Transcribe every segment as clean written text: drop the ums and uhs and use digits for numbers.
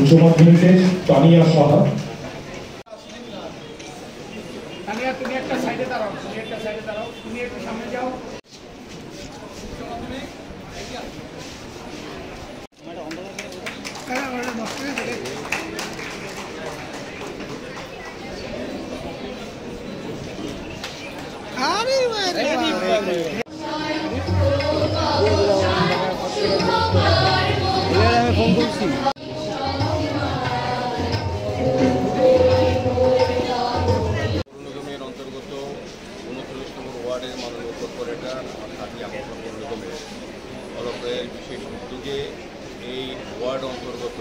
উচ্চ মাধ্যমিকের তানিয়া সাহা। তানিয়া তুমি একটা সাইডে দাঁড়াও, তুমি একটু সামনে যাও। ফোন করছি। অন্তর্গত ৩৯ নম্বর ওয়ার্ডের মাননীয় কর্পোরেটর হাজি আহমদ পৌরনিগমের অলকের বিশেষ উদ্যোগে এই ওয়ার্ড অন্তর্গত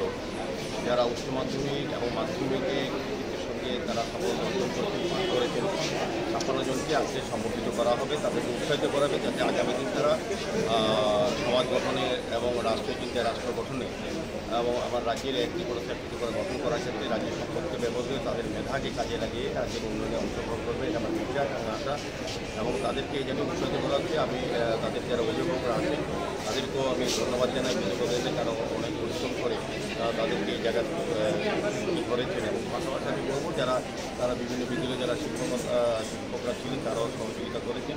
যারা উচ্চ মাধ্যমিক এবং মাধ্যমিকে কৃতিত্বের সঙ্গে তারা সাফল্য অর্জন করেছেন ৫৬ জনকে আজকে সম্বর্ধিত করা হবে, তাদেরকে উৎসাহিত করা হবে যাতে আগামী দিন তারা সমাজ গঠনে এবং রাষ্ট্রীয় চিন্তায় রাষ্ট্র গঠনে এবং আমার রাজ্যের একটি করে চাকরি করে গঠন করার ক্ষেত্রে রাজ্যের সম্পর্কে ব্যবহৃত তাদের মেধাকে কাজে লাগিয়ে রাজ্যের উন্নয়নে অংশগ্রহণ করবে, এটা আমার বিশ্বাস এবং আশা। এবং তাদেরকে এই জায়গায় উৎসাহিত করা হচ্ছে। আমি তাদের যারা অভিভাবকরা আছেন তাদেরকেও আমি ধন্যবাদ জানাই অভিভাবকদের, কারণ অনেক পরিশ্রম করে তাদেরকে এই জায়গায় করেছেন। এবং পাশাপাশি আমি বলবো তারা বিভিন্ন বিদ্যালয়ে যারা শিক্ষকরা ছিলেন তারাও সহযোগিতা করেছেন।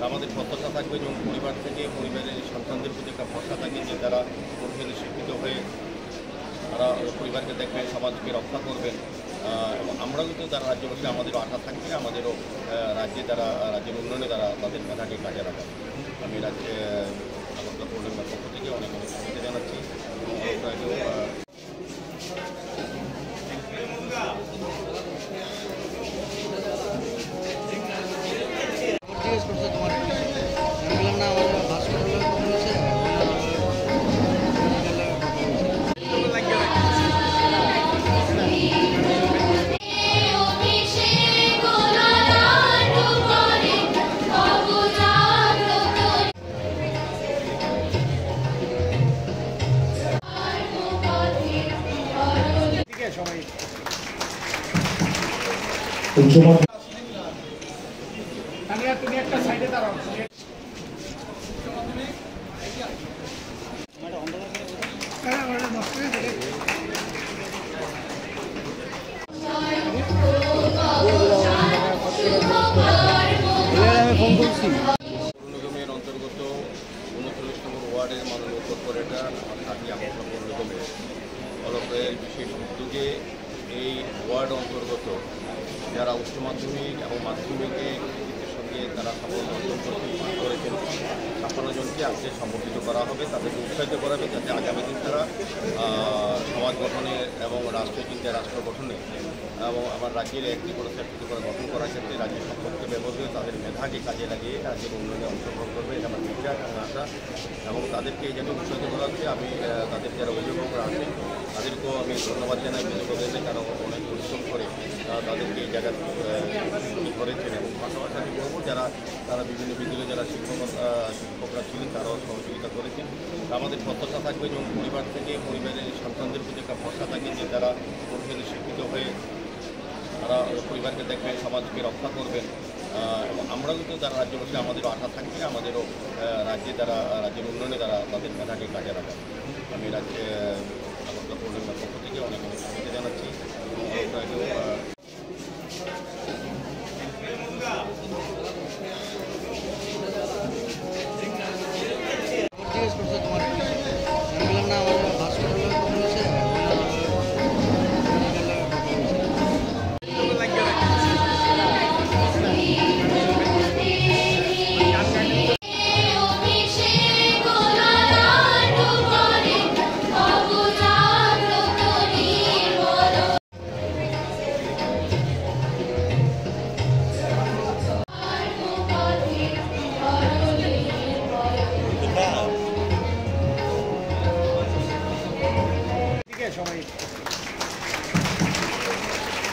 আমাদের প্রত্যাশা থাকবে যেমন পরিবার থেকে পরিবারের সন্তানদের প্রতি একটা ভরসা থাকে যে তারা পরিবারে শিক্ষিত হয়ে তারা পরিবারকে দেখবেন, সমাজকে রক্ষা করবেন। এবং আমরাও কিন্তু তারা রাজ্যবাসী আমাদেরও আশা থাকবে, আমাদেরও রাজ্যে তারা রাজ্যের উন্নয়নে তারা তাদের মেধাকে কাজে লাগাবে। আমি রাজ্যে আগরতলা পৌরনিগমের পক্ষ থেকে অনেক অনেক শুভেচ্ছা জানাচ্ছি। তানিয়া তুমি একটা সাইডে দাঁড়াও। ফোন করছি। পৌরনিগমের অন্তর্গত ৩৯ নম্বর ওয়ার্ডের মাননীয় কর্পোরেটর হাজি আহমদ পৌরনিগমের অলকের বিশেষ উদ্যোগে এই ওয়ার্ড অন্তর্গত যারা উচ্চ মাধ্যমিক এবং মাধ্যমিকে কৃতিত্বের সঙ্গে তারা সাফল্য অর্জন করেছেন ৫৬ জনকে আজকে সম্বর্ধিত করা হবে, তাদেরকে উৎসাহিত করা হবে যাতে আগামী দিন তারা সমাজ গঠনে এবং রাষ্ট্রীয় চিন্তায় রাষ্ট্র গঠনে এবং আমার রাজ্যের একটি করে চাকরি করে গঠন করার ক্ষেত্রে রাজ্যের সম্পর্কে ব্যবহৃত তাদের মেধাকে কাজে লাগিয়ে রাজ্যের উন্নয়নে অংশগ্রহণ করবে, এটা আমার বিশ্বাস এবং আশা। এবং তাদেরকে এই জায়গায় উৎসাহিত করা হচ্ছে। আমি তাদের যারা অভিভাবকরা আছেন তাদেরকেও আমি ধন্যবাদ জানাই অভিভাবকদের, কারণ অনেক পরিশ্রম করে তাদেরকে এই জায়গায় করেছেন। এবং পাশাপাশি আমি বলবো তারা বিভিন্ন বিদ্যালয়ে যারা শিক্ষকরা ছিলেন তারাও সহযোগিতা করেছেন। আমাদের প্রত্যাশা থাকবে যেমন পরিবার থেকে পরিবারের সন্তানদের প্রতি একটা ভরসা থাকে যে তারা পরিবারে শিক্ষিত হয়ে তারা পরিবারকে দেখবেন, সমাজকে রক্ষা করবেন। এবং আমরাও কিন্তু তারা রাজ্যবাসী আমাদেরও আশা থাকবে, আমাদেরও রাজ্যে তারা রাজ্যের উন্নয়নে তারা তাদের মেধাকে কাজে লাগাবে। আমি রাজ্যে আগরতলা পৌরনিগমের পক্ষ থেকে অনেক অনেক শুভেচ্ছা জানাচ্ছি।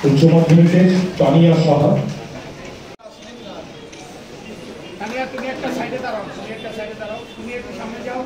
উচ্চ মাধ্যমিকের তানিয়া সাহা। তানিয়া তুমি একটা সাইডে দাঁড়াও, তুমি একটু সামনে যাও।